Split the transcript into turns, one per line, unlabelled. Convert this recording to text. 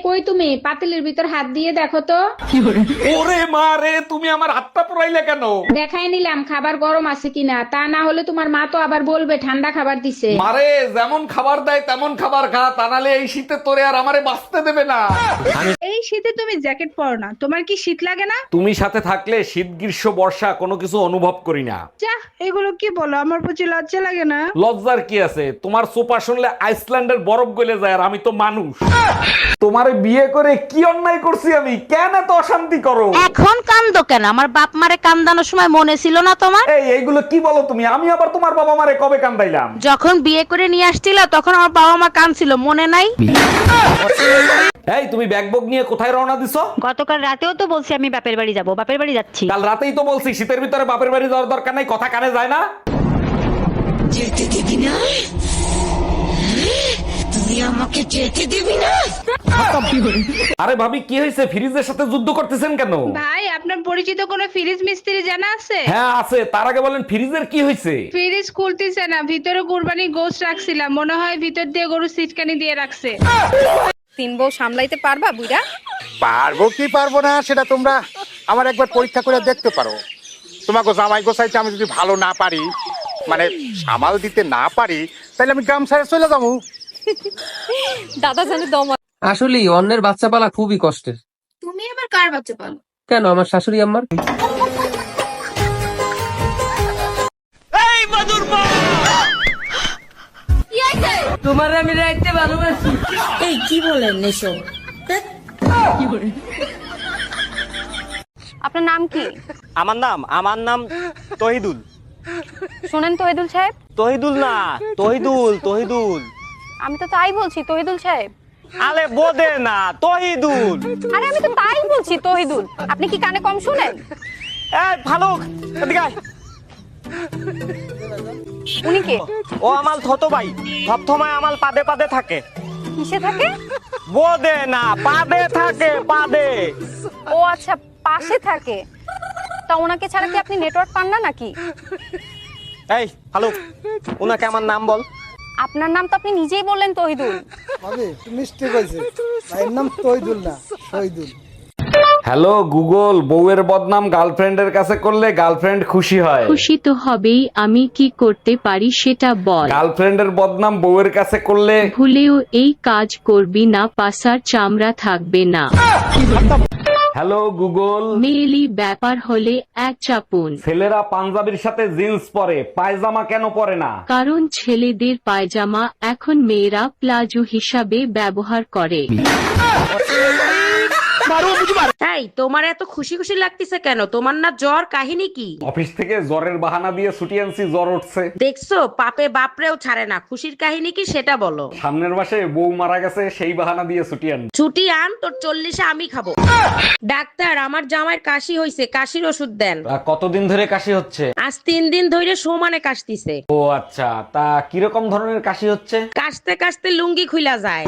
কই তুমি পাতিলের ভিতর হাত দিয়ে দেখো তো।
ওরে মা রে, তুমি আমার হাতটা পুরাইলে কেন?
দেখাই নিলাম খাবার গরম আছে কিনা, তা না হলে তোমার মা তো আবার বলবে ঠান্ডা খাবার দিছে।
মারে যেমন খাবার দেয় তেমন খাবার খা, তা নাহলে এই শীতে তোরে আর আমারে বাঁচতে দেবে না।
এই শীতে তুমি জ্যাকেট পরো না, তোমার কি শীত লাগে না?
তুমি সাথে থাকলে শীত গ্রীষ্ম বর্ষা কোনো কিছু অনুভব করি না।
যা, এগুলো কি বলো, আমার প্রতি লজ্জা লাগে না?
লজ্জার কি আছে? তোমার সোপা শুনলে আইসল্যান্ডের বরফ গলে যায়, আর আমি তো মানুষ। তোমারে বিয়ে করে কি অন্যায় করছি আমি? কেন এত অশান্তি করো?
এখন কান্দো কেন? আমার বাপ মারে কান্দানোর সময় মনে ছিল না তোমার?
এইগুলো কি বলো তুমি? আমি আবার তোমার বাবা মারে কবে কান্দাইলাম?
যখন বিয়ে করে নিয়ে আসছিল তখন আমার বাবা মা কাঁদছিল, মনে নাই?
এই তুমি ব্যাগ বগ নিয়ে কোথায় রওনা দিছো?
গতকাল রাতেও তো বলছি আমি বাপের বাড়ি যাব, বাপের বাড়ি যাচ্ছি।
কাল রাতেই তো বলছি শীতের ভিতরে বাপের বাড়ি যাওয়ার দরকার নাই, কথা কানে যায় না?
যেতে দিবি না? তুই আমাকে যেতে দিবি না?
আরে ভাবি কি হয়েছে? ফ্রিজের সাথে যুদ্ধ করতেছেন কেন?
ভাই, আপনার পরিচিত কোনো ফ্রিজ মিস্ত্রি জানা আছে?
হ্যাঁ আছে, তার আগে বলেন ফ্রিজের কি হয়েছে?
ফ্রিজ খুলতেছে না, ভিতরে কুরবানি গোশত রাখছিলাম, মনে হয় ভিতর দিয়ে গরু সিটকানি দিয়ে রাখছে।
তিন বউ সামলাইতে পারবা বুইড়া?
পারবো কি পারবো না সেটা তোমরা আমার একবার পরীক্ষা করে দেখতে পারো। তোমাকে জামাই গোসাইতে আমি যদি ভালো না পারি, মানে সামাল দিতে না পারি, তাহলে আমি গ্রাম ছেড়ে চলে যাবো।
দাদা জানে দম।
আসলে অন্যের বাচ্চা পালা খুবই কষ্টের।
তুমি আবার কার বাচ্চা পালো?
কেন, আমার শাশুড়ি আম্মার। তোমার আমি রাখতে ভালোবাসি।
এই কি বলেন এসব?
আপনার নাম কি?
আমার নাম তহিদুল।
শোনেন তহিদুল সাহেব,
তহিদুল না, তহিদুল।
আমি তো তাই বলছি তহিদুল সাহেব।
আলে বোদে না, তহিদুল।
আরে আমি তো তাই বলছি তহিদুল, আপনি কি কানে কম শুনেন?
এই ফালুক, এদিকে আয়।
উনি কে?
ও আমার ছোট ভাই, সবসময় আমার পাদে পাদে থাকে।
কিসে থাকে?
বোদে না, পাদে থাকে, পাদে।
ও আচ্ছা, পাশে থাকে। তা ওনাকে ছাড়া কি আপনি নেটওয়ার্ক পান না নাকি?
এই ফালুক, উনাকে আমার নাম বল।
আপনার নাম তো আপনি নিজেই বললেন তহিদুল।
মিস্টেক হয়েছে, ভাইয়ের নাম তৈদুল না শহীদুল।
হ্যালো গুগল, বউয়ের বদনাম গার্লফ্রেন্ডের কাছে করলে গার্লফ্রেন্ড খুশি হয়।
খুশি তো হবেই, আমি কি করতে পারি সেটা বল।
গার্লফ্রেন্ডের বদনাম বউয়ের কাছে করলে
ভুলেও এই কাজ করবি না, পাছার চামড়া থাকবে না।
হ্যালো গুগল,
মেয়েলি ব্যাপার হলে এক চাপুন।
ছেলেরা পাঞ্জাবির সাথে জিন্স পরে, পায়জামা কেন পরে না?
কারণ ছেলেদের পায়জামা এখন মেয়েরা প্লাজো হিসাবে ব্যবহার করে।
তাই তোমার এত খুশি খুশি লাগতেছে কেন? তোমার না জ্বর? কাহিনী কি?
অফিস থেকে জ্বরের বাহানা দিয়ে ছুটি আনছি, জ্বর উঠছে।
দেখছো পাপে বাপরেও ছাড়ে না। খুশির কাহিনী কি সেটা বলো।
সামনের মাসে বউ মারা গেছে, সেই বাহানা দিয়ে ছুটি আন।
ছুটি আন, তোর 40-এ আমি খাবো। ডাক্তার, আমার জামাইয়ের কাশি হইছে, কাশির ওষুধ দেন।
কতদিন ধরে কাশি হচ্ছে?
আজ 3 দিন ধরে সমানে কাশতিছে।
ও আচ্ছা, তা কিরকম ধরনের কাশি হচ্ছে?
কাশতে কাশতে লুঙ্গি খুইলা যায়।